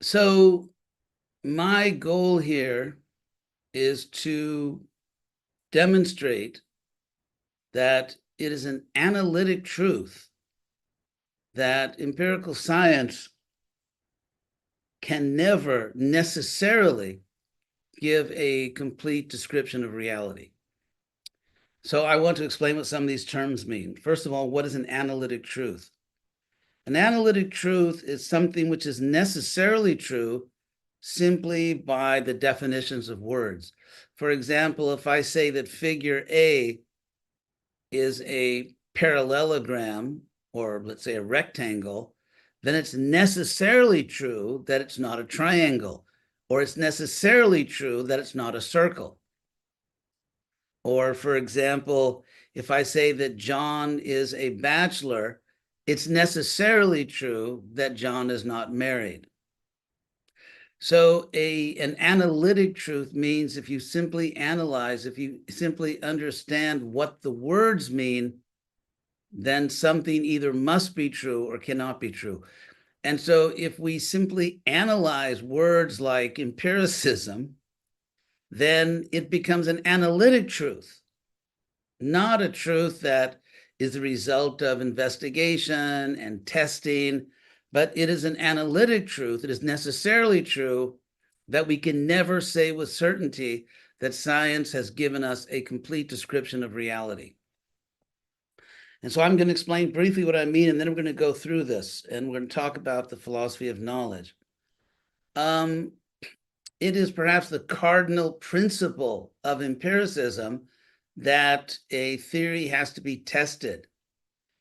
So my goal here is to demonstrate that it is an analytic truth that empirical science can never necessarily give a complete description of reality. So I want to explain what some of these terms mean. First of all, what is an analytic truth? An analytic truth is something which is necessarily true simply by the definitions of words. For example, if I say that figure A is a parallelogram, or let's say a rectangle, then it's necessarily true that it's not a triangle, or it's necessarily true that it's not a circle. Or, for example, if I say that John is a bachelor, it's necessarily true that John is not married. So an analytic truth means if you simply analyze, if you simply understand what the words mean, then something either must be true or cannot be true. And so if we simply analyze words like empiricism, then it becomes an analytic truth, not a truth that is the result of investigation and testing, but it is an analytic truth. It is necessarily true that we can never say with certainty that science has given us a complete description of reality. And so I'm going to explain briefly what I mean, and then we're going to go through this, and we're going to talk about the philosophy of knowledge. It is perhaps the cardinal principle of empiricism that a theory has to be tested.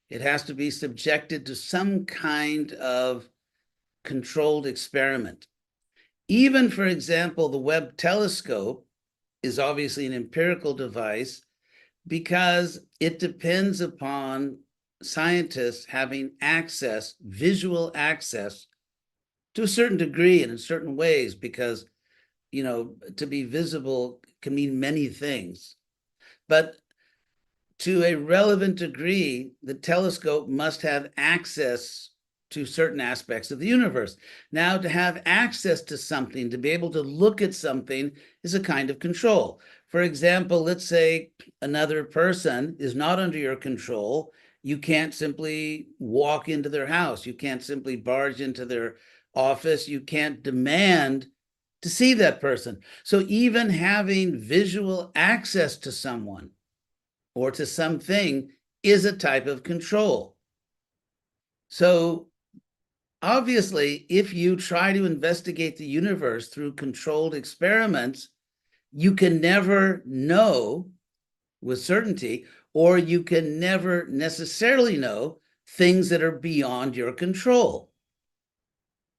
It has to be subjected to some kind of controlled experiment. Even, for example, the Webb telescope is obviously an empirical device because it depends upon scientists having access, visual access, to a certain degree and in certain ways, because, to be visible can mean many things. But to a relevant degree, the telescope must have access to certain aspects of the universe. Now, to have access to something, to be able to look at something, is a kind of control. For example, let's say another person is not under your control. You can't simply walk into their house. You can't simply barge into their office. You can't demand to see that person. So even having visual access to someone or to something is a type of control. So obviously, if you try to investigate the universe through controlled experiments, you can never know with certainty, or you can never necessarily know things that are beyond your control.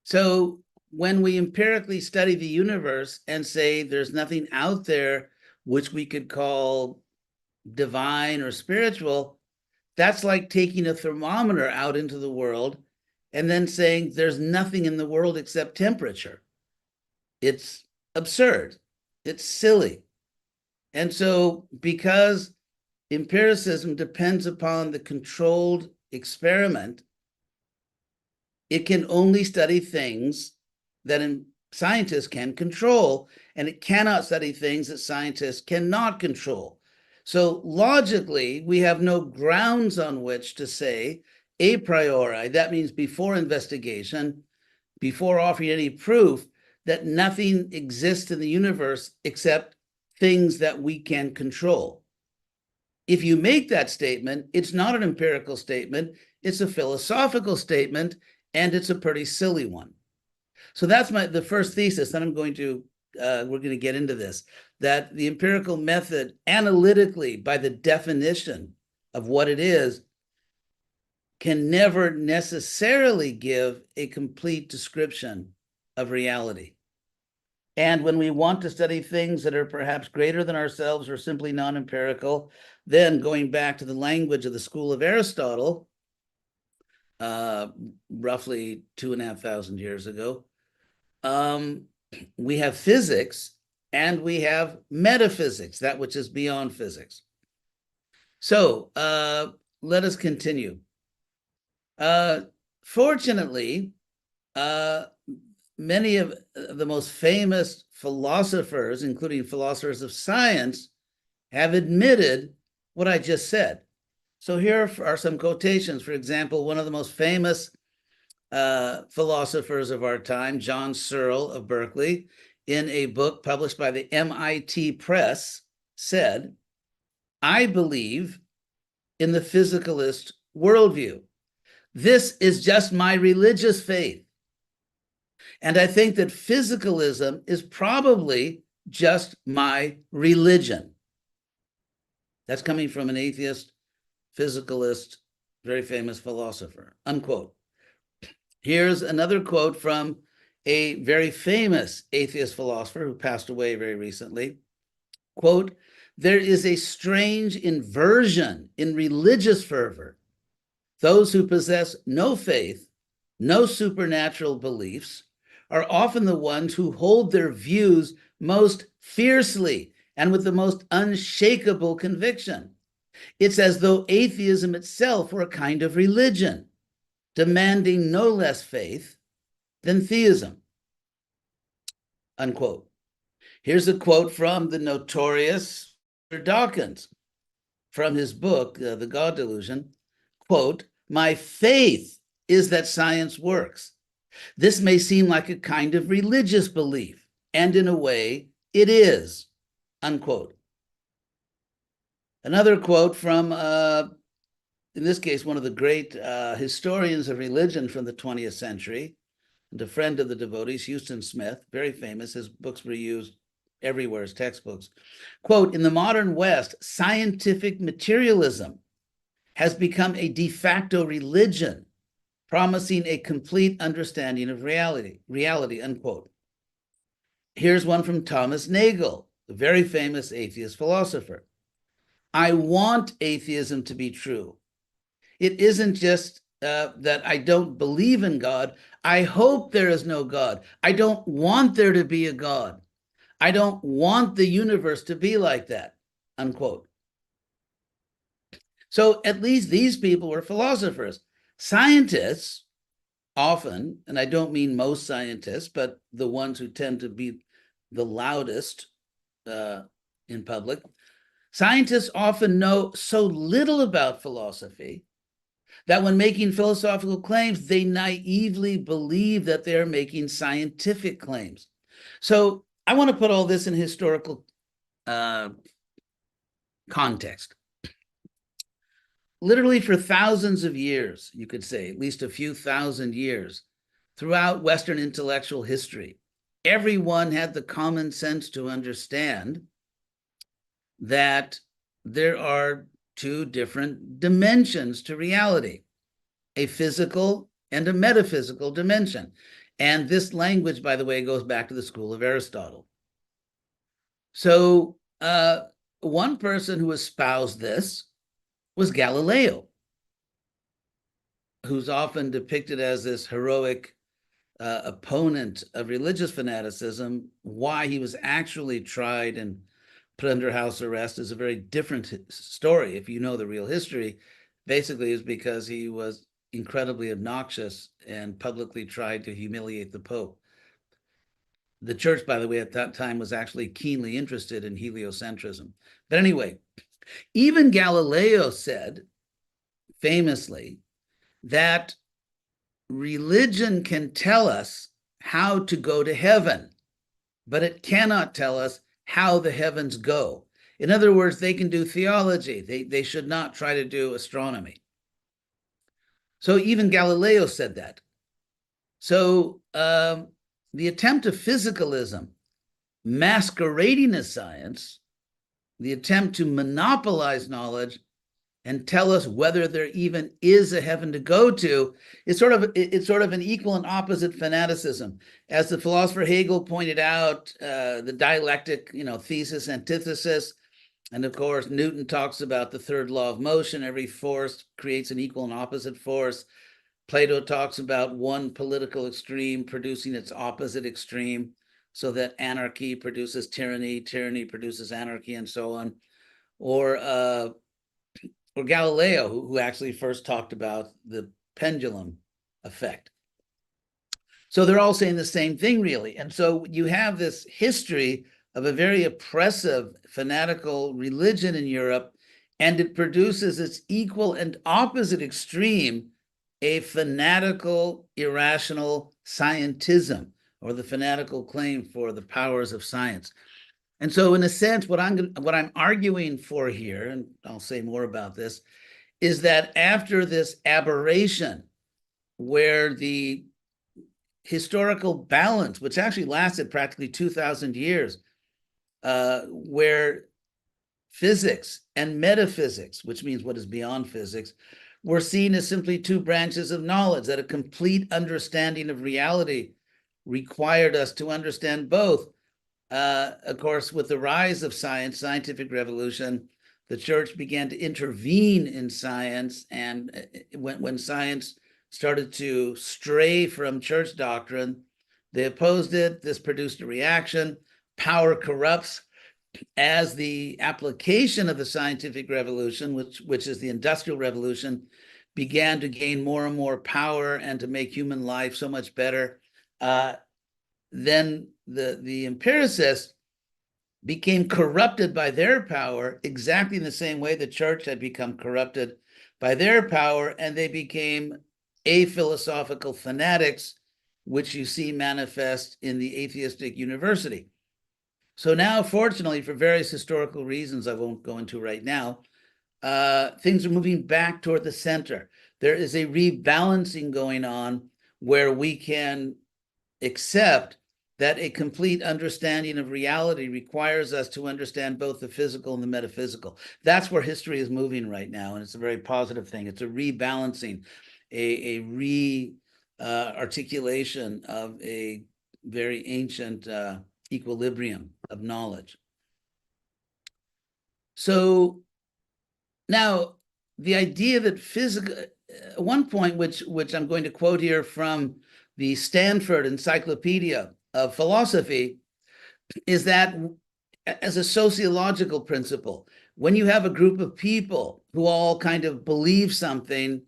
So when we empirically study the universe and say there's nothing out there which we could call divine or spiritual, that's like taking a thermometer out into the world and then saying there's nothing in the world except temperature. It's absurd. It's silly. And so, because empiricism depends upon the controlled experiment, it can only study things that scientists can control, and it cannot study things that scientists cannot control. So logically, we have no grounds on which to say a priori, that means before investigation, before offering any proof, that nothing exists in the universe except things that we can control. If you make that statement, it's not an empirical statement, it's a philosophical statement, and it's a pretty silly one. So that's the first thesis, and we're going to get into this, that the empirical method analytically, by the definition of what it is, can never necessarily give a complete description of reality. And when we want to study things that are perhaps greater than ourselves or simply non-empirical, then going back to the language of the school of Aristotle, roughly 2,500 years ago, we have physics and we have metaphysics, that which is beyond physics. So let us continue. Fortunately, many of the most famous philosophers, including philosophers of science, have admitted what I just said. So here are some quotations. For example, one of the most famous philosophers of our time, John Searle of Berkeley, in a book published by the MIT Press, said, "I believe in the physicalist worldview. This is just my religious faith. And I think that physicalism is probably just my religion." That's coming from an atheist, physicalist, very famous philosopher, unquote. Here's another quote from a very famous atheist philosopher who passed away very recently. Quote, "There is a strange inversion in religious fervor. Those who possess no faith, no supernatural beliefs, are often the ones who hold their views most fiercely and with the most unshakable conviction. It's as though atheism itself were a kind of religion, demanding no less faith than theism," unquote. Here's a quote from the notorious Dawkins from his book, The God Delusion. Quote, "My faith is that science works. This may seem like a kind of religious belief, and in a way, it is," unquote. Another quote from, in this case, one of the great historians of religion from the 20th century, and a friend of the devotees, Houston Smith, very famous. His books were used everywhere as textbooks. Quote, "In the modern West, scientific materialism has become a de facto religion, promising a complete understanding of reality, unquote." Here's one from Thomas Nagel, the very famous atheist philosopher. "I want atheism to be true. It isn't just that I don't believe in God. I hope there is no God. I don't want there to be a God. I don't want the universe to be like that," unquote. So at least these people were philosophers. Scientists often, and I don't mean most scientists, but the ones who tend to be the loudest in public, scientists often know so little about philosophy that when making philosophical claims, they naively believe that they're making scientific claims. So I want to put all this in historical context. Literally for thousands of years, you could say, at least a few thousand years, throughout Western intellectual history, everyone had the common sense to understand that there are two different dimensions to reality, a physical and a metaphysical dimension. And this language, by the way, goes back to the school of Aristotle. So one person who espoused this was Galileo, who's often depicted as this heroic opponent of religious fanaticism. Why he was actually tried and put under house arrest is a very different story. If you know the real history, basically is because he was incredibly obnoxious and publicly tried to humiliate the Pope. The church, by the way, at that time was actually keenly interested in heliocentrism. But anyway, even Galileo said famously that religion can tell us how to go to heaven, but it cannot tell us how the heavens go. In other words, they can do theology. They should not try to do astronomy. So even Galileo said that. So the attempt of physicalism masquerading as science, the attempt to monopolize knowledge and tell us whether there even is a heaven to go to, it's sort of an equal and opposite fanaticism. As the philosopher Hegel pointed out, the dialectic, thesis, antithesis, and of course Newton talks about the third law of motion. Every force creates an equal and opposite force. Plato talks about one political extreme producing its opposite extreme, so that anarchy produces tyranny, tyranny produces anarchy, and so on. Or Galileo, who actually first talked about the pendulum effect. So they're all saying the same thing, really. And so you have this history of a very oppressive, fanatical religion in Europe, and it produces its equal and opposite extreme, a fanatical, irrational scientism, or the fanatical claim for the powers of science. And so, in a sense, what I'm arguing for here, and I'll say more about this, is that after this aberration, where the historical balance, which actually lasted practically 2,000 years, where physics and metaphysics, which means what is beyond physics, were seen as simply two branches of knowledge, that a complete understanding of reality required us to understand both. Of course, with the rise of science, scientific revolution, the church began to intervene in science, and when science started to stray from church doctrine, they opposed it. This produced a reaction. Power corrupts. As the application of the scientific revolution, which is the Industrial Revolution, began to gain more and more power and to make human life so much better, then the empiricists became corrupted by their power, exactly in the same way the church had become corrupted by their power, and they became aphilosophical fanatics, which you see manifest in the atheistic university. So now, fortunately, for various historical reasons I won't go into right now, things are moving back toward the center. There is a rebalancing going on where we can accept that a complete understanding of reality requires us to understand both the physical and the metaphysical. That's where history is moving right now, and it's a very positive thing. It's a rebalancing, a articulation of a very ancient equilibrium of knowledge. So now the idea that physical, one point which I'm going to quote here from the Stanford Encyclopedia of Philosophy, is that as a sociological principle, when you have a group of people who all kind of believe something,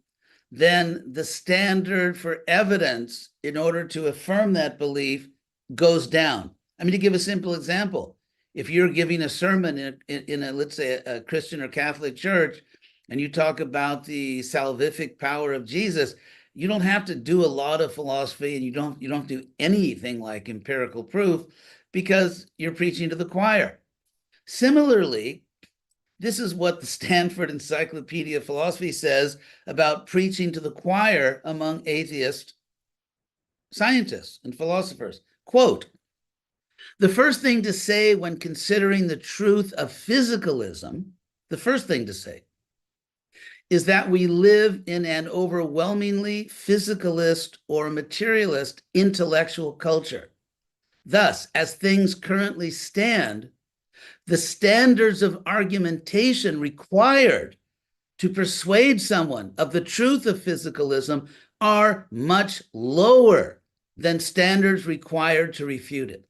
then the standard for evidence in order to affirm that belief goes down. I mean, to give a simple example, if you're giving a sermon in a, let's say, a Christian or Catholic church, and you talk about the salvific power of Jesus, you don't have to do a lot of philosophy, and you don't do anything like empirical proof, because you're preaching to the choir. Similarly, this is what the Stanford Encyclopedia of Philosophy says about preaching to the choir among atheist scientists and philosophers. Quote, "The first thing to say when considering the truth of physicalism, the first thing to say, is that we live in an overwhelmingly physicalist or materialist intellectual culture. Thus, as things currently stand, the standards of argumentation required to persuade someone of the truth of physicalism are much lower than standards required to refute it."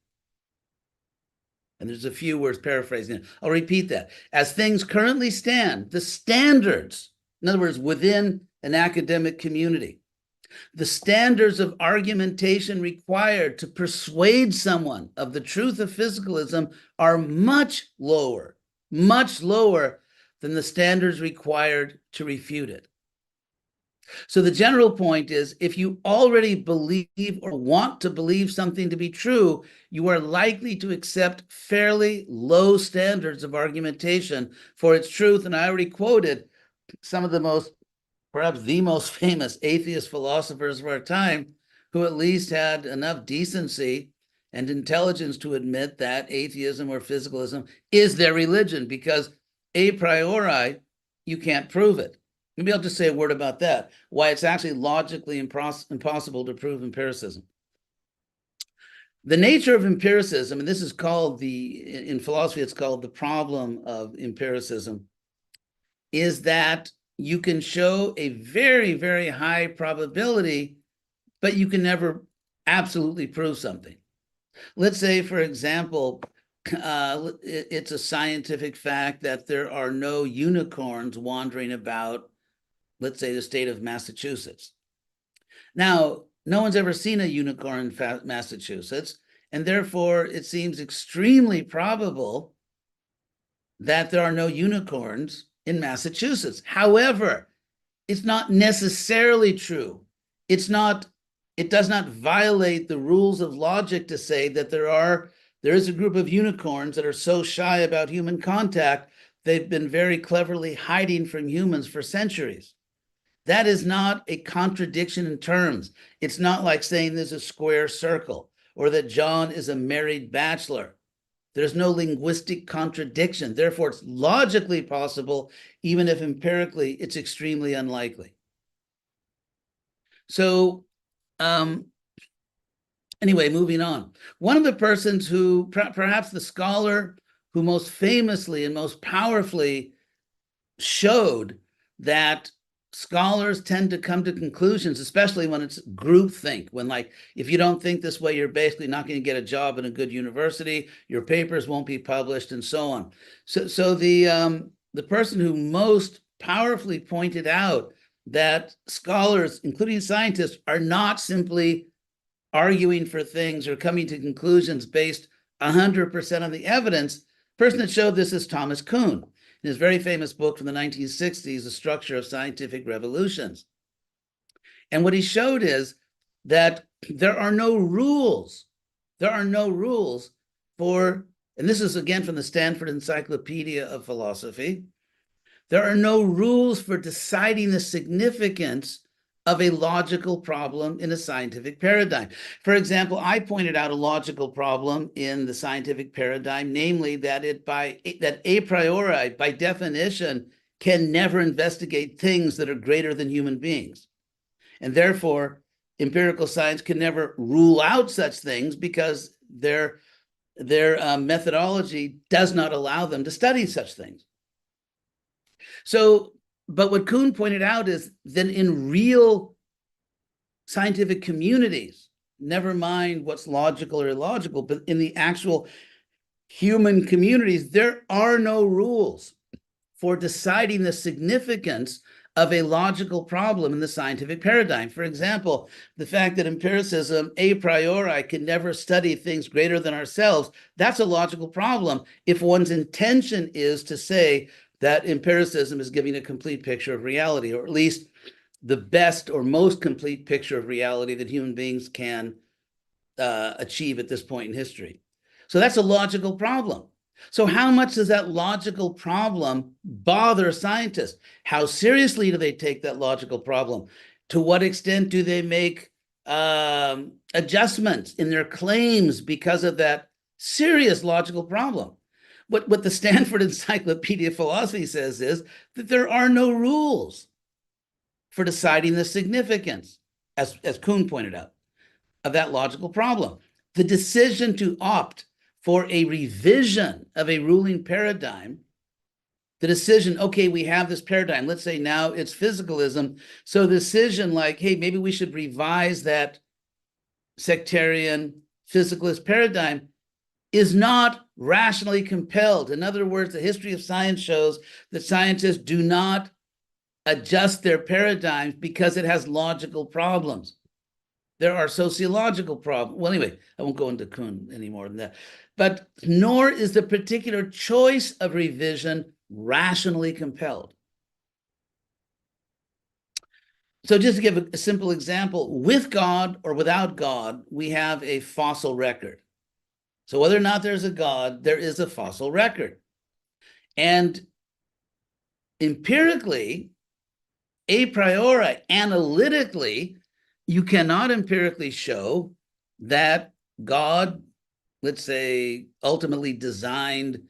And there's a few words paraphrasing it. I'll repeat that. As things currently stand, the standards, in other words, within an academic community, the standards of argumentation required to persuade someone of the truth of physicalism are much lower than the standards required to refute it. So the general point is, if you already believe or want to believe something to be true, you are likely to accept fairly low standards of argumentation for its truth. And I already quoted some of the most, perhaps the most famous atheist philosophers of our time, who at least had enough decency and intelligence to admit that atheism or physicalism is their religion, because a priori, you can't prove it. Maybe I'll just say a word about that, why it's actually logically impossible to prove empiricism. The nature of empiricism, and this is called in philosophy, it's called the problem of empiricism, is that you can show a very, very high probability, but you can never absolutely prove something. Let's say, for example, it's a scientific fact that there are no unicorns wandering about, let's say, the state of Massachusetts. Now, No one's ever seen a unicorn in Massachusetts, and therefore it seems extremely probable that there are no unicorns in Massachusetts. However, it's not necessarily true. It does not violate the rules of logic to say that there is a group of unicorns that are so shy about human contact, they've been very cleverly hiding from humans for centuries. That is not a contradiction in terms. It's not like saying there's a square circle or that John is a married bachelor. There's no linguistic contradiction. Therefore, it's logically possible, even if empirically it's extremely unlikely. So anyway, moving on. One of the persons who, perhaps the scholar who most famously and most powerfully showed that scholars tend to come to conclusions, especially when it's groupthink, when, like, if you don't think this way, you're basically not going to get a job in a good university, your papers won't be published, and so on. So the person who most powerfully pointed out that scholars, including scientists, are not simply arguing for things or coming to conclusions based 100% on the evidence, the person that showed this is Thomas Kuhn. In his very famous book from the 1960s, The Structure of Scientific Revolutions. And what he showed is that there are no rules. There are no rules for, and this is again from the Stanford Encyclopedia of Philosophy, there are no rules for deciding the significance of a logical problem in a scientific paradigm. For example, I pointed out a logical problem in the scientific paradigm, namely that that a priori, by definition, can never investigate things that are greater than human beings. And therefore, empirical science can never rule out such things because their methodology does not allow them to study such things. So, but what Kuhn pointed out is that in real scientific communities, never mind what's logical or illogical, but in the actual human communities, there are no rules for deciding the significance of a logical problem in the scientific paradigm. For example, the fact that empiricism a priori can never study things greater than ourselves, that's a logical problem if one's intention is to say that empiricism is giving a complete picture of reality, or at least the best or most complete picture of reality that human beings can achieve at this point in history. So that's a logical problem. So how much does that logical problem bother scientists? How seriously do they take that logical problem? To what extent do they make adjustments in their claims because of that serious logical problem? What the Stanford Encyclopedia of Philosophy says is that there are no rules for deciding the significance, as Kuhn pointed out, of that logical problem. The decision to opt for a revision of a ruling paradigm, the decision, okay, we have this paradigm, let's say now it's physicalism, so the decision like, hey, maybe we should revise that sectarian physicalist paradigm is not rationally compelled. In other words, the history of science shows that scientists do not adjust their paradigms because it has logical problems. There are sociological problems. Well, anyway, I won't go into Kuhn any more than that. But nor is the particular choice of revision rationally compelled. So just to give a simple example, with God or without God, we have a fossil record. So whether or not there's a God, there is a fossil record. And empirically, a priori, analytically, you cannot empirically show that God, let's say, ultimately designed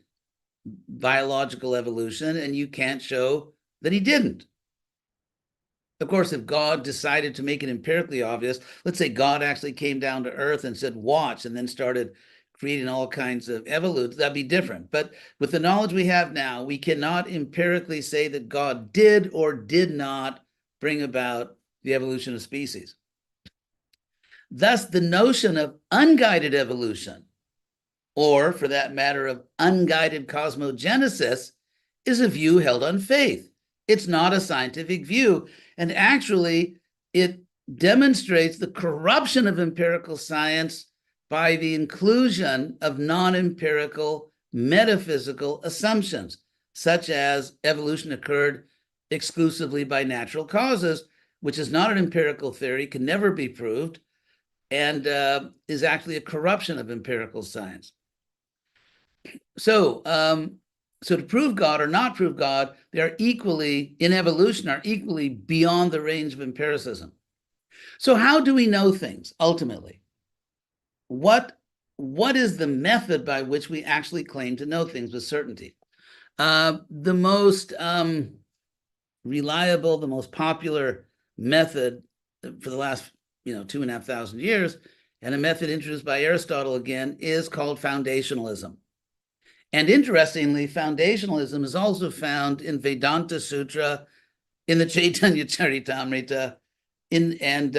biological evolution, and you can't show that he didn't. Of course, if God decided to make it empirically obvious, let's say God actually came down to Earth and said, watch, and then started creating all kinds of evolutes, that'd be different. But with the knowledge we have now, we cannot empirically say that God did or did not bring about the evolution of species. Thus, the notion of unguided evolution, or for that matter of unguided cosmogenesis, is a view held on faith. It's not a scientific view. And actually, it demonstrates the corruption of empirical science by the inclusion of non-empirical metaphysical assumptions, such as evolution occurred exclusively by natural causes, which is not an empirical theory, can never be proved, and is actually a corruption of empirical science. So to prove God or not prove God, they are equally, in evolution, are equally beyond the range of empiricism. So how do we know things, ultimately? What is the method by which we actually claim to know things with certainty? The most reliable, the most popular method for the last 2,500 years, and a method introduced by Aristotle again, is called foundationalism. And interestingly, foundationalism is also found in Vedanta Sutra, in the Chaitanya Charitamrita, and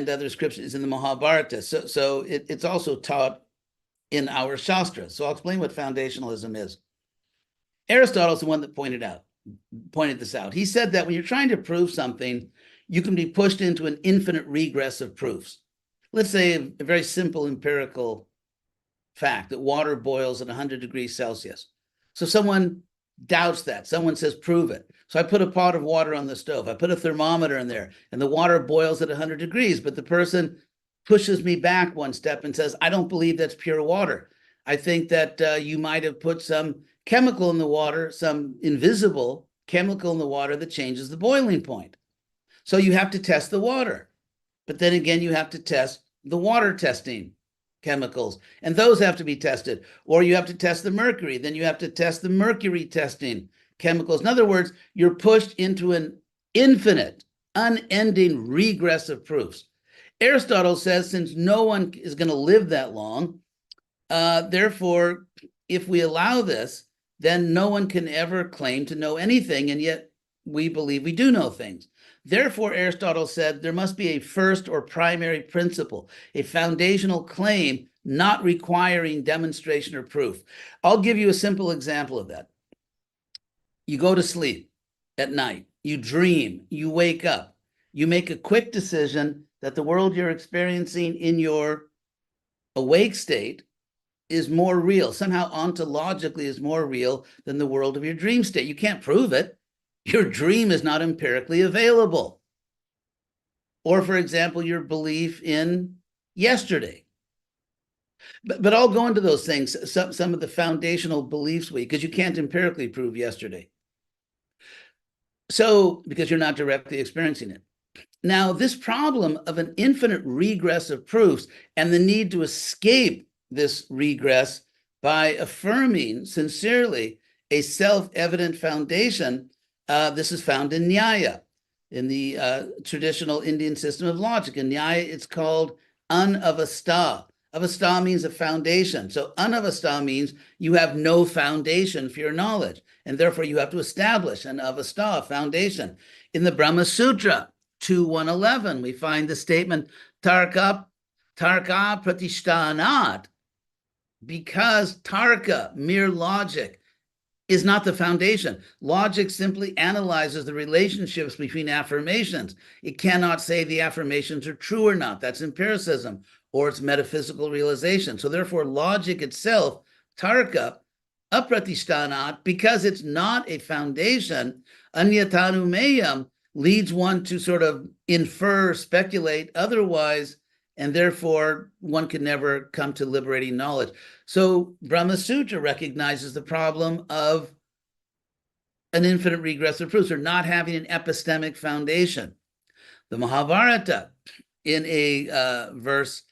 other scriptures in the Mahabharata. So it's also taught in our Shastras. So I'll explain what foundationalism is. Aristotle's the one that pointed this out. He said that when you're trying to prove something, you can be pushed into an infinite regress of proofs. Let's say a very simple empirical fact that water boils at 100 degrees Celsius. So someone doubts that. Someone says, prove it. So I put a pot of water on the stove. I put a thermometer in there, and the water boils at 100 degrees. But the person pushes me back one step and says, I don't believe that's pure water. I think that you might have put some chemical in the water, some invisible chemical in the water that changes the boiling point. So you have to test the water. But then again, you have to test the water testing chemicals, and those have to be tested. Or you have to test the mercury, then you have to test the mercury testing chemicals. In other words, you're pushed into an infinite, unending regress of proofs. Aristotle says, since no one is going to live that long, therefore, if we allow this, then no one can ever claim to know anything, and yet we believe we do know things. Therefore, Aristotle said there must be a first or primary principle, a foundational claim not requiring demonstration or proof. I'll give you a simple example of that. You go to sleep at night, you dream, you wake up, you make a quick decision that the world you're experiencing in your awake state is more real, somehow ontologically is more real than the world of your dream state. You can't prove it. Your dream is not empirically available. Or, for example, your belief in yesterday. But I'll go into those things, some of the foundational beliefs because you can't empirically prove yesterday. So, because you're not directly experiencing it. Now, this problem of an infinite regress of proofs and the need to escape this regress by affirming sincerely a self-evident foundation, this is found in Nyaya, in the traditional Indian system of logic. In Nyaya, it's called anavasta. Avasta means a foundation. So anavasta means you have no foundation for your knowledge, and therefore you have to establish an avasta, a foundation. In the Brahma Sutra 2.111, we find the statement tarka pratishtanat, because tarka, mere logic, is not the foundation. Logic simply analyzes the relationships between affirmations. It cannot say the affirmations are true or not. That's empiricism, or it's metaphysical realization. So therefore, logic itself, tarka, apratishtanat, because it's not a foundation, anyatanumeyam, leads one to sort of infer, speculate otherwise, and therefore one can never come to liberating knowledge. So Brahma Sutra recognizes the problem of an infinite regress of proofs, or not having an epistemic foundation. The Mahabharata, in a verse,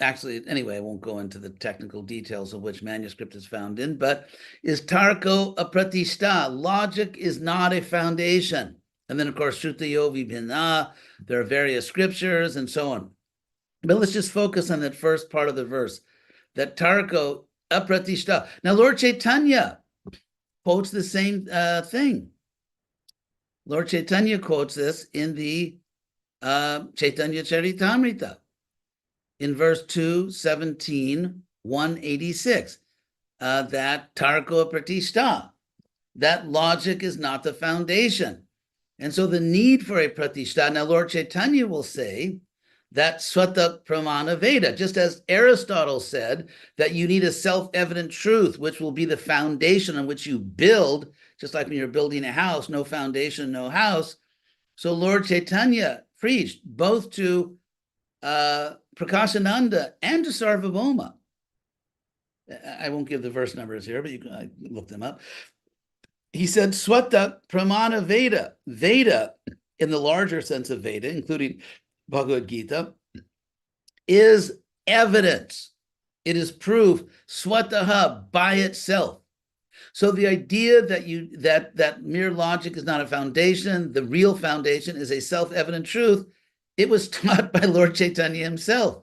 actually, anyway, I won't go into the technical details of which manuscript is found in, but is tarko apratishta. Logic is not a foundation. And then, of course, Shrutayo vibhina, there are various scriptures and so on. But let's just focus on that first part of the verse, that tarko apratishta. Now, Lord Chaitanya quotes the same thing. Lord Chaitanya quotes this in the Chaitanya Charitamrita in verse 2:17, 186, that tarko apratishta, that logic is not the foundation. And so the need for a pratishta, now Lord Chaitanya will say that swata pramana Veda, just as Aristotle said that you need a self-evident truth, which will be the foundation on which you build, just like when you're building a house, no foundation, no house. So Lord Chaitanya preached both to Prakashananda and to Sarvabhauma. I won't give the verse numbers here, but you can look them up. He said, Swata Pramana Veda. Veda, in the larger sense of Veda, including Bhagavad Gita, is evidence. It is proof, swataha, by itself. So the idea that mere logic is not a foundation, the real foundation is a self-evident truth, it was taught by Lord Chaitanya himself.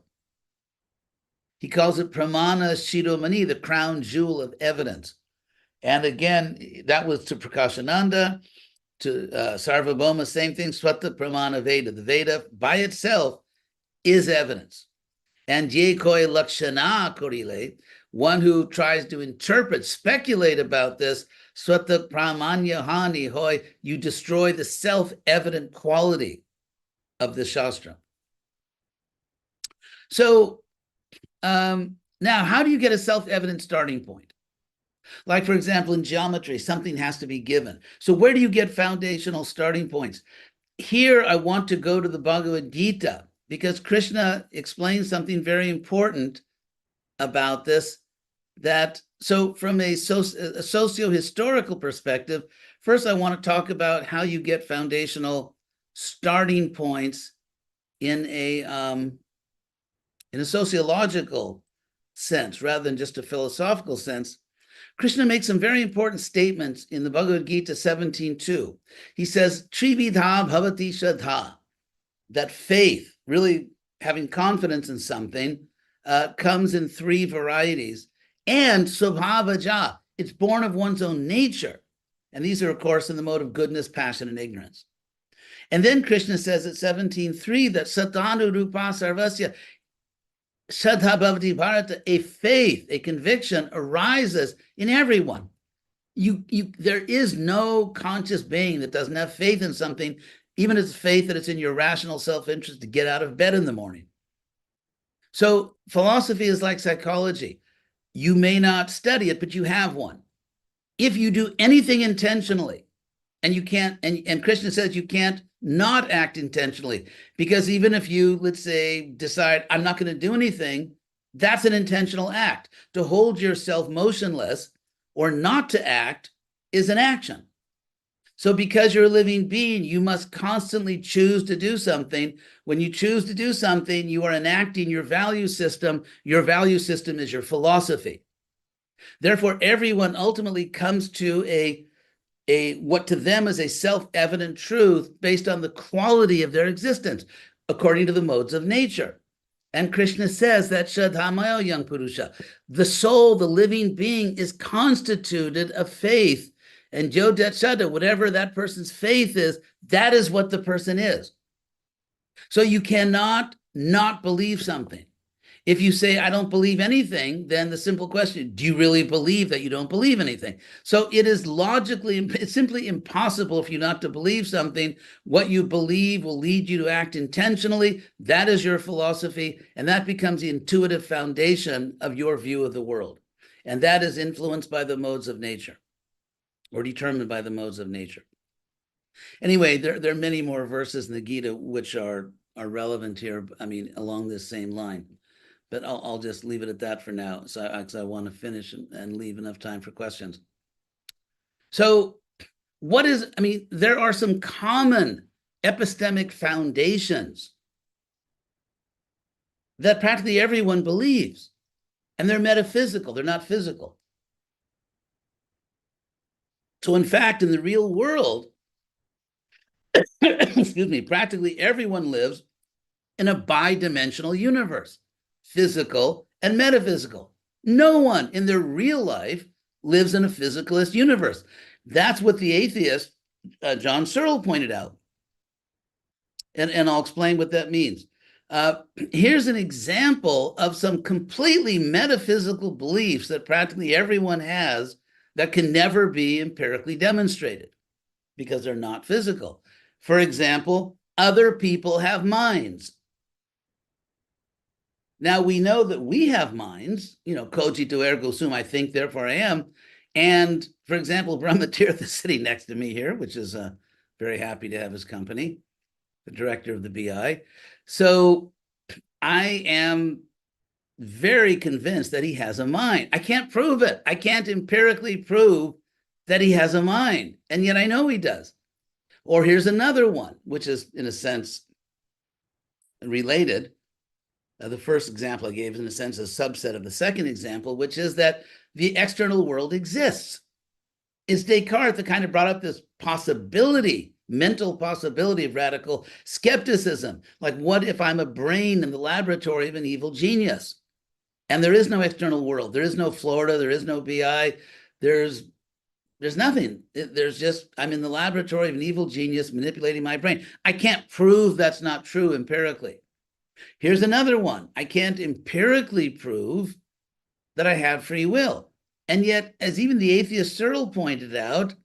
He calls it pramana shiromani, the crown jewel of evidence. And again, that was to Prakashananda, to Sarvabhauma, same thing, Swata Pramana Veda. The Veda by itself is evidence. And Yekoi Lakshana Korile, one who tries to interpret, speculate about this, Swata Pramanya Hani Hoy, you destroy the self-evident quality of the Shastra. So now, how do you get a self-evident starting point? Like, for example, in geometry, something has to be given. So where do you get foundational starting points? Here, I want to go to the Bhagavad Gita, because Krishna explains something very important about this. So from a socio-historical perspective, first I want to talk about how you get foundational starting points in a sociological sense, rather than just a philosophical sense. Krishna makes some very important statements in the Bhagavad Gita 17:2. He says, Trividha bhavati shraddha, that faith, really having confidence in something, comes in three varieties. And subhavaja, it's born of one's own nature. And these are, of course, in the mode of goodness, passion, and ignorance. And then Krishna says at 17:3 that satanu rupa sarvasya, Shraddha Bhavati Bharata, a faith, a conviction arises in everyone. There is no conscious being that doesn't have faith in something, even if it's faith that it's in your rational self-interest to get out of bed in the morning. So philosophy is like psychology. You may not study it, but you have one. If you do anything intentionally, and you can't, and Krishna says you can't not act intentionally, because even if you, let's say, decide, I'm not going to do anything, that's an intentional act. To hold yourself motionless or not to act is an action. So because you're a living being, you must constantly choose to do something. When you choose to do something, you are enacting your value system. Your value system is your philosophy. Therefore, everyone ultimately comes to what to them is a self-evident truth based on the quality of their existence, according to the modes of nature. And Krishna says that Shraddhamayo Young Purusha, the soul, the living being, is constituted of faith. And Yodet Shraddha, whatever that person's faith is, that is what the person is. So you cannot not believe something. If you say, I don't believe anything, then the simple question, do you really believe that you don't believe anything? So it is it's simply impossible for you not to believe something. What you believe will lead you to act intentionally. That is your philosophy, and that becomes the intuitive foundation of your view of the world. And that is influenced by the modes of nature, or determined by the modes of nature. Anyway, there are many more verses in the Gita which are relevant here, along this same line. But I'll just leave it at that for now, because I want to finish and leave enough time for questions. So there are some common epistemic foundations that practically everyone believes, and they're metaphysical, they're not physical. So in fact, in the real world, excuse me, practically everyone lives in a bi-dimensional universe, physical and metaphysical. No one in their real life lives in a physicalist universe. That's what the atheist, John Searle, pointed out. And I'll explain what that means. Here's an example of some completely metaphysical beliefs that practically everyone has that can never be empirically demonstrated because they're not physical. For example, other people have minds. Now we know that we have minds, cogito ergo sum, I think, therefore I am. And for example, Brahmatirtha is sitting next to me here, which is very happy to have his company, the director of the BI. So I am very convinced that he has a mind. I can't prove it. I can't empirically prove that he has a mind, and yet I know he does. Or here's another one, which is in a sense related. The first example I gave is in a sense a subset of the second example, which is that the external world exists. It's Descartes that kind of brought up this possibility, mental possibility of radical skepticism. Like, what if I'm a brain in the laboratory of an evil genius? And there is no external world. There is no Florida. There is no BI. There's nothing. There's just, I'm in the laboratory of an evil genius manipulating my brain. I can't prove that's not true empirically. Here's another one. I can't empirically prove that I have free will. And yet, as even the atheist Searle pointed out,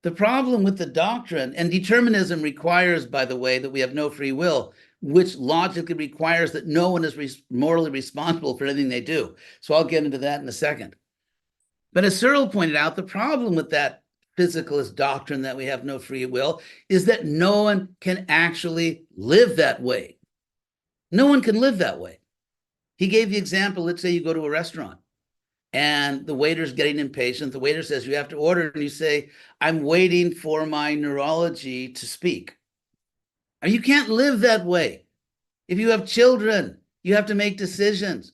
the problem with the doctrine, and determinism requires, by the way, that we have no free will, which logically requires that no one is morally responsible for anything they do. So I'll get into that in a second. But as Searle pointed out, the problem with that physicalist doctrine that we have no free will is that no one can actually live that way. No one can live that way. He gave the example, let's say you go to a restaurant and the waiter's getting impatient. The waiter says, you have to order, and you say, I'm waiting for my neurology to speak. And you can't live that way. If you have children, you have to make decisions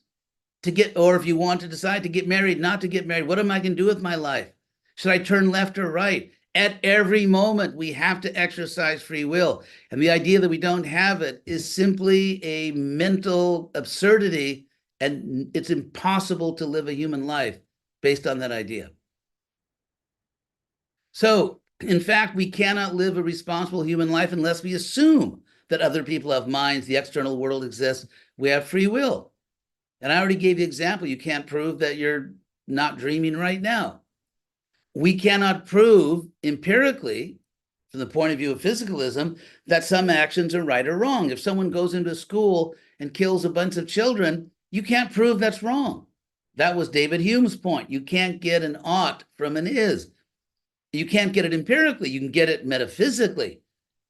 to get, or if you want to decide to get married, not to get married, what am I going to do with my life? Should I turn left or right? At every moment, we have to exercise free will. And the idea that we don't have it is simply a mental absurdity, and it's impossible to live a human life based on that idea. So, in fact, we cannot live a responsible human life unless we assume that other people have minds, the external world exists, we have free will. And I already gave you an example. You can't prove that you're not dreaming right now. We cannot prove empirically, from the point of view of physicalism, that some actions are right or wrong. If someone goes into a school and kills a bunch of children, you can't prove that's wrong. That was David Hume's point. You can't get an ought from an is. You can't get it empirically. You can get it metaphysically,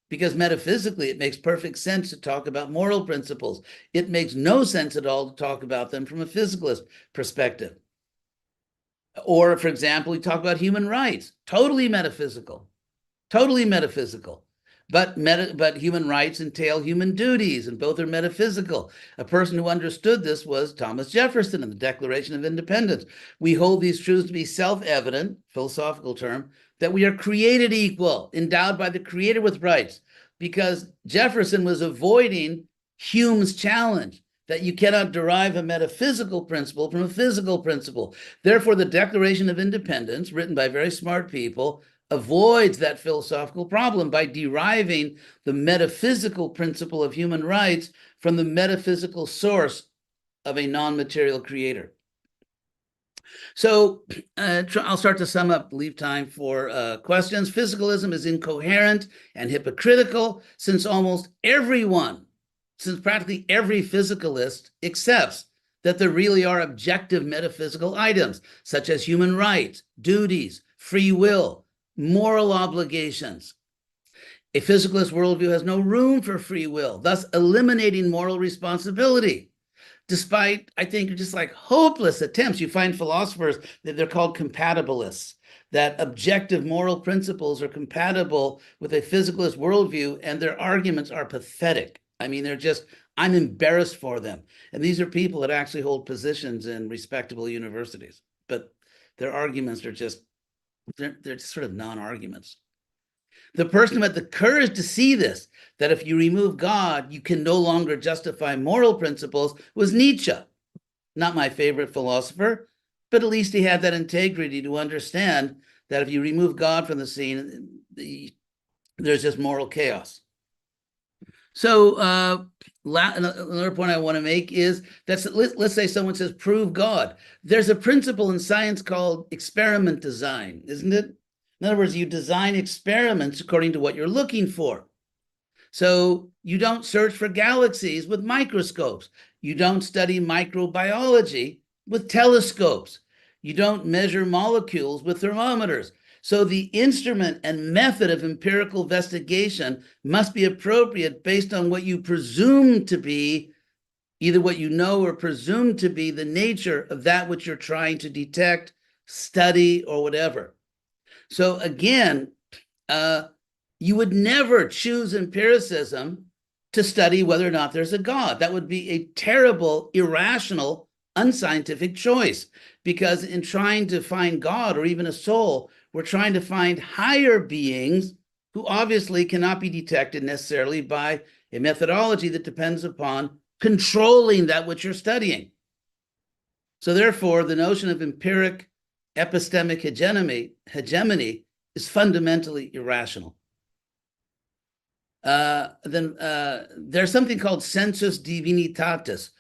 because metaphysically it makes perfect sense to talk about moral principles. It makes no sense at all to talk about them from a physicalist perspective. Or, for example, we talk about human rights, totally metaphysical. But human rights entail human duties, and both are metaphysical. A person who understood this was Thomas Jefferson in the Declaration of Independence. We hold these truths to be self-evident, philosophical term, that we are created equal, endowed by the Creator with rights, because Jefferson was avoiding Hume's challenge that you cannot derive a metaphysical principle from a physical principle. Therefore, the Declaration of Independence, written by very smart people, avoids that philosophical problem by deriving the metaphysical principle of human rights from the metaphysical source of a non-material creator. So I'll start to sum up, leave time for questions. Physicalism is incoherent and hypocritical, since practically every physicalist accepts that there really are objective metaphysical items, such as human rights, duties, free will, moral obligations. A physicalist worldview has no room for free will, thus eliminating moral responsibility. Despite, I think, just like hopeless attempts, you find philosophers that they're called compatibilists, that objective moral principles are compatible with a physicalist worldview, and their arguments are pathetic. I mean, I'm embarrassed for them. And these are people that actually hold positions in respectable universities, but their arguments are just, they're just sort of non-arguments. The person who had the courage to see this, that if you remove God, you can no longer justify moral principles, was Nietzsche. Not my favorite philosopher, but at least he had that integrity to understand that if you remove God from the scene, there's just moral chaos. So another point I want to make is that, let's say someone says, prove God. There's a principle in science called experiment design, isn't it? In other words, you design experiments according to what you're looking for. So you don't search for galaxies with microscopes. You don't study microbiology with telescopes. You don't measure molecules with thermometers. So the instrument and method of empirical investigation must be appropriate based on what you presume to be, either what you know or presume to be the nature of that which you're trying to detect, study, or whatever. So again, you would never choose empiricism to study whether or not there's a God. That would be a terrible, irrational, unscientific choice, because in trying to find God or even a soul, we're trying to find higher beings who obviously cannot be detected necessarily by a methodology that depends upon controlling that which you're studying. So therefore, the notion of empiric epistemic hegemony is fundamentally irrational. There's something called sensus divinitatis,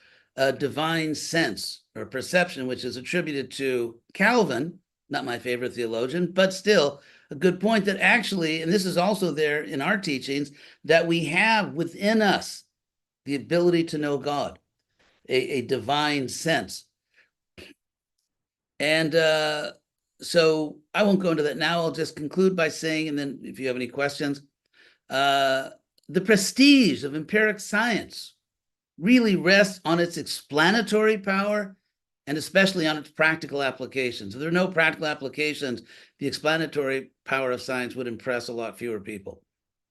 divine sense or perception, which is attributed to Calvin, not my favorite theologian, but still a good point, that actually, and this is also there in our teachings, that we have within us the ability to know God, a divine sense. And so I won't go into that now. I'll just conclude by saying, and then if you have any questions, the prestige of empiric science really rests on its explanatory power and especially on its practical applications. If there are no practical applications, the explanatory power of science would impress a lot fewer people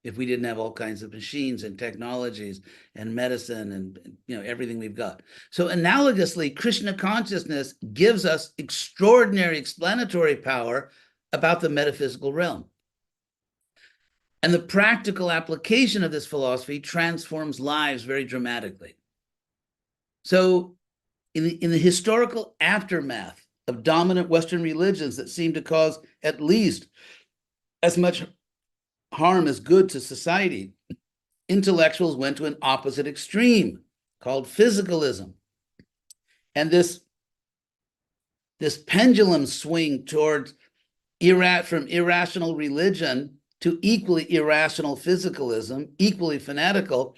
if we didn't have all kinds of machines and technologies and medicine and everything we've got. So analogously, Krishna consciousness gives us extraordinary explanatory power about the metaphysical realm. And the practical application of this philosophy transforms lives very dramatically. So in the historical aftermath of dominant Western religions that seem to cause at least as much harm as good to society, intellectuals went to an opposite extreme called physicalism. And this pendulum swing towards from irrational religion to equally irrational physicalism, equally fanatical.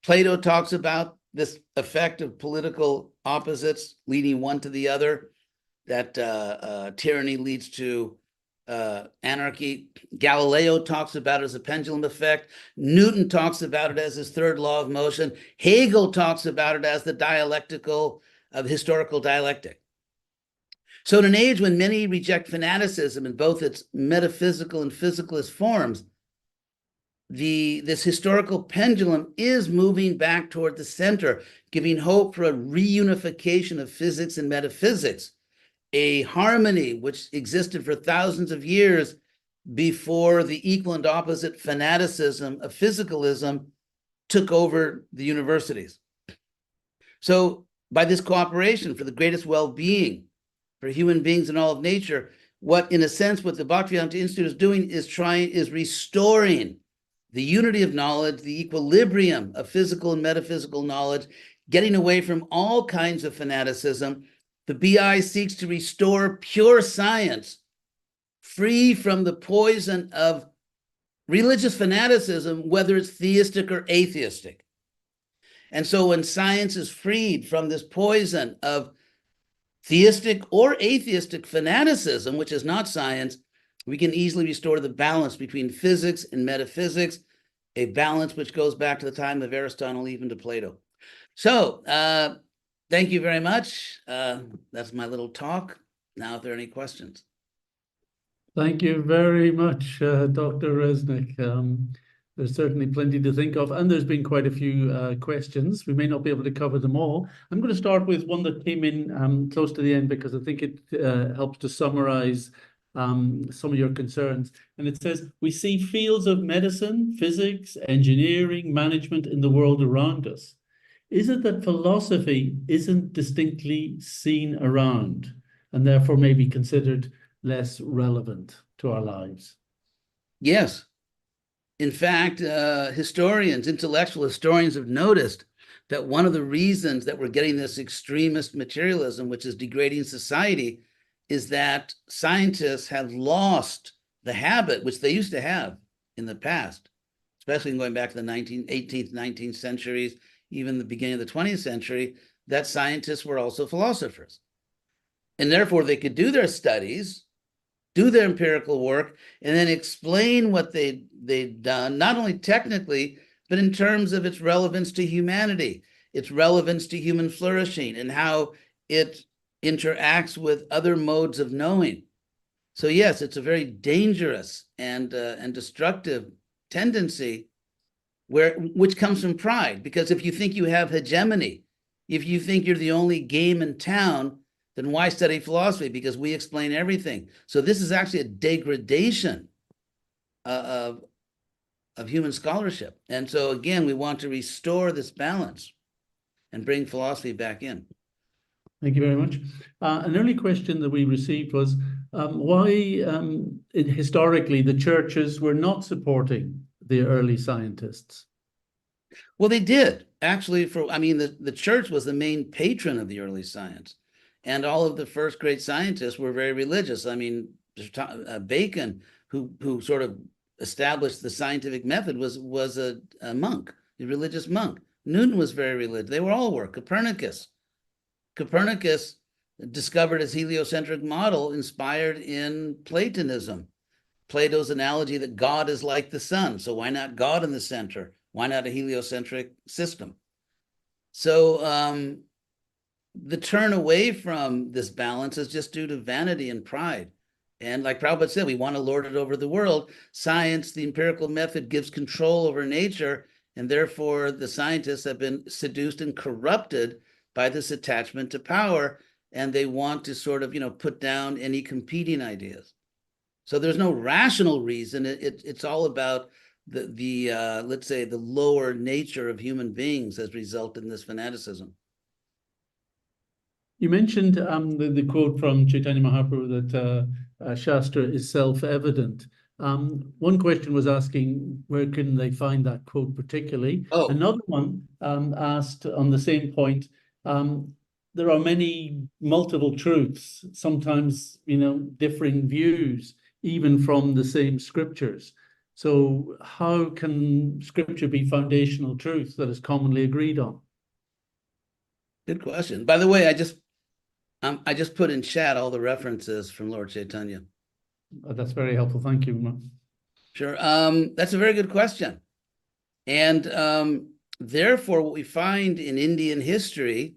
Plato talks about this effect of political opposites leading one to the other, that tyranny leads to anarchy. Galileo talks about it as a pendulum effect. Newton talks about it as his third law of motion. Hegel talks about it as the historical dialectic. So in an age when many reject fanaticism in both its metaphysical and physicalist forms, this historical pendulum is moving back toward the center, giving hope for a reunification of physics and metaphysics, a harmony which existed for thousands of years before the equal and opposite fanaticism of physicalism took over the universities. So by this cooperation for the greatest well-being for human beings and all of nature, what the Bhaktivedanta Institute is doing is restoring the unity of knowledge, the equilibrium of physical and metaphysical knowledge, getting away from all kinds of fanaticism. The BI seeks to restore pure science, free from the poison of religious fanaticism, whether it's theistic or atheistic. And so when science is freed from this poison of theistic or atheistic fanaticism, which is not science, we can easily restore the balance between physics and metaphysics, a balance which goes back to the time of Aristotle, even to Plato. So thank you very much. That's my little talk. Now, if there are any questions. Thank you very much, Dr. Resnick. There's certainly plenty to think of, and there's been quite a few questions. We may not be able to cover them all. I'm going to start with one that came in close to the end, because I think it helps to summarize some of your concerns. And it says, we see fields of medicine, physics, engineering, management in the world around us. Is it that philosophy isn't distinctly seen around and therefore may be considered less relevant to our lives? Yes. In fact, intellectual historians have noticed that one of the reasons that we're getting this extremist materialism, which is degrading society, is that scientists have lost the habit, which they used to have in the past, especially going back to the 18th, 19th centuries, even the beginning of the 20th century, that scientists were also philosophers. And therefore, they could do their studies, do their empirical work, and then explain what they'd done, not only technically, but in terms of its relevance to humanity, its relevance to human flourishing, and how it interacts with other modes of knowing. So yes, it's a very dangerous and destructive tendency which comes from pride. Because if you think you have hegemony, if you think you're the only game in town, then why study philosophy? Because we explain everything. So this is actually a degradation of human scholarship. And so again, we want to restore this balance and bring philosophy back in. Thank you very much. An early question that we received was why historically the churches were not supporting the early scientists. Well, they did actually. The church was the main patron of the early science, and all of the first great scientists were very religious. I mean, Bacon, who sort of established the scientific method, was a monk, a religious monk. Newton was very religious. They were all Copernicus discovered his heliocentric model inspired in Platonism. Plato's analogy that God is like the sun. So why not God in the center? Why not a heliocentric system? So the turn away from this balance is just due to vanity and pride. And like Prabhupada said, we want to lord it over the world. Science, the empirical method, gives control over nature, and therefore the scientists have been seduced and corrupted by this attachment to power, and they want to sort of, put down any competing ideas. So there's no rational reason. It's all about the let's say the lower nature of human beings has resulted in this fanaticism. You mentioned the quote from Chaitanya Mahaprabhu that Shastra is self-evident. One question was asking where can they find that quote particularly. Oh. Another one asked on the same point, there are many multiple truths, sometimes differing views, even from the same scriptures. So how can scripture be foundational truth that is commonly agreed on? Good question. By the way, I just put in chat all the references from Lord Chaitanya. That's very helpful. Thank you. Sure. That's a very good question. And therefore, what we find in Indian history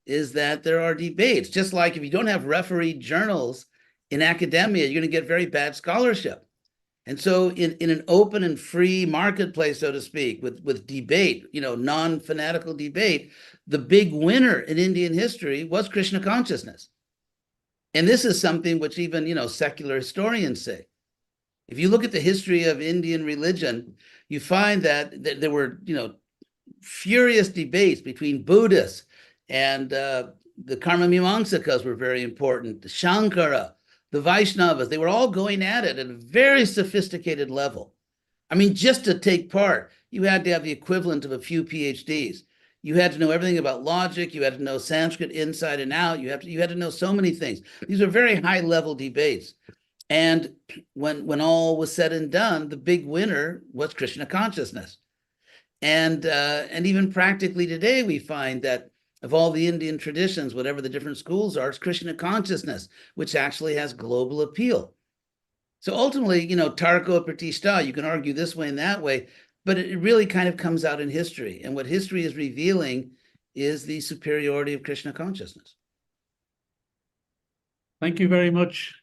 is that there are debates. Just like if you don't have refereed journals in academia, you're going to get very bad scholarship. And so in an open and free marketplace, so to speak, with debate, non-fanatical debate, the big winner in Indian history was Krishna consciousness. And this is something which even, secular historians say. If you look at the history of Indian religion, you find that there were, furious debates between Buddhists and the Karma Mimamsakas were very important, the Shankara, the Vaishnavas. They were all going at it at a very sophisticated level. I mean, just to take part, you had to have the equivalent of a few PhDs. You had to know everything about logic. You had to know Sanskrit inside and out. You had to know so many things. These are very high-level debates. And when all was said and done, the big winner was Krishna consciousness. And even practically today, we find that of all the Indian traditions, whatever the different schools are, it's Krishna consciousness, which actually has global appeal. So ultimately, Tarko Pratishta, you can argue this way and that way, but it really kind of comes out in history. And what history is revealing is the superiority of Krishna consciousness. Thank you very much,